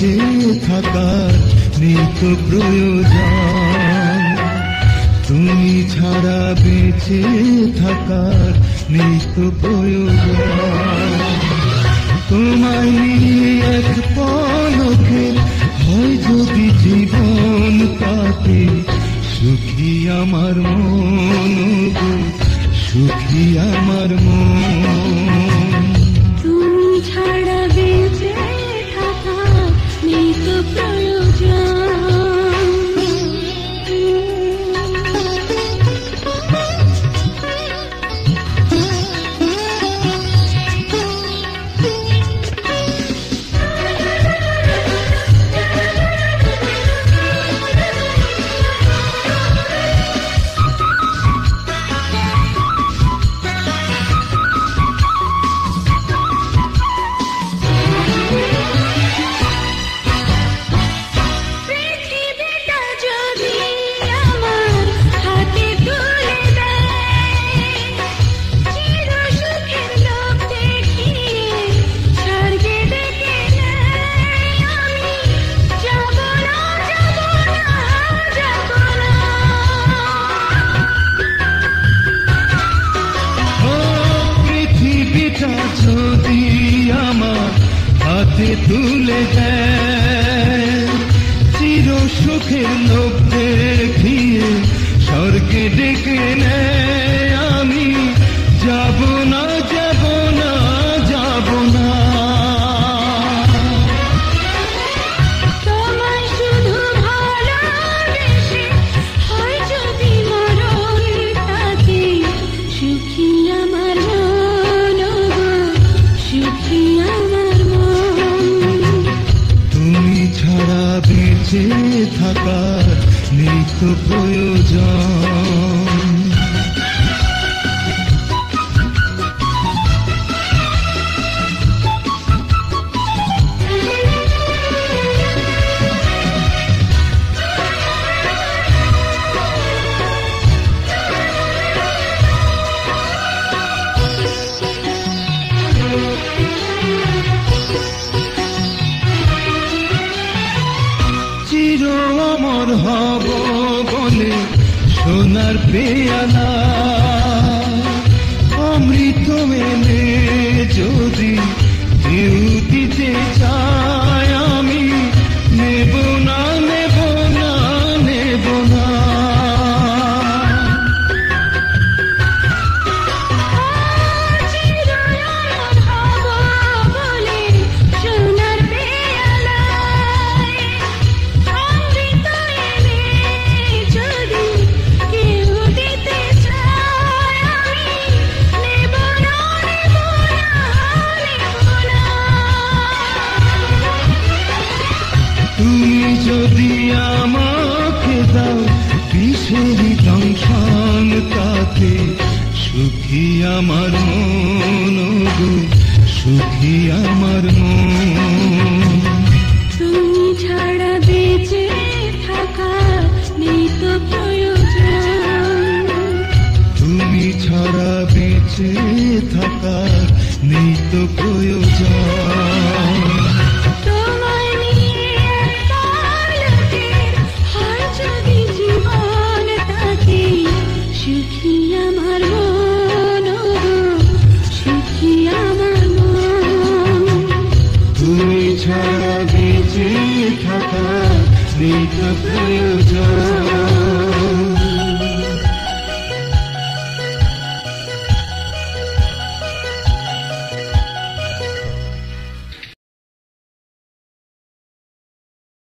বেঁচে থাকার নেই তো প্রয়োজন, তুমি ছাড়া বেঁচে থাকার নেই তো প্রয়োজন। তোমায় নিয়ে এক পলকে হয় যদি জীবন কাটে, সুখী আমার মন গো, সুখী আমার মন। তুমি ছাড়া বেঁচে থাকা নেই তো প্রয়োজন। যদি আমার হাতে তুলে দেয়, চির সুখের লোভ দেখিয়ে স্বর্গে ডেকে নেয়, আমি যাব না, যাব না, যাব না। তোমায় শুধু ভালোবেসে হয় যদি মরণ থাকে, সুখী আমার মন গো, সুখী আমার মন। তুমি ছাড়া বেঁচে থাকার নেই তো প্রয়োজন। চির অমর হব বলে সোনার পেয়ালা, অমৃত এনে যদি কেউ দিতে চায়, আমি নেব না, নেব না, নেব না। তুমি যদি আমাকে দাও বিষেরি দংশন তাতে, সুখী আমার মন গো, সুখী আমার মন। তুমি ছাড়া বেঁচে থাকা নেই তো প্রয়োজন, তুমি ছাড়া বেঁচে থাকার নেই তো প্রয়োজন। তোমায় নিয়ে পলকে হয় যদি জীবন থাকে, সুখী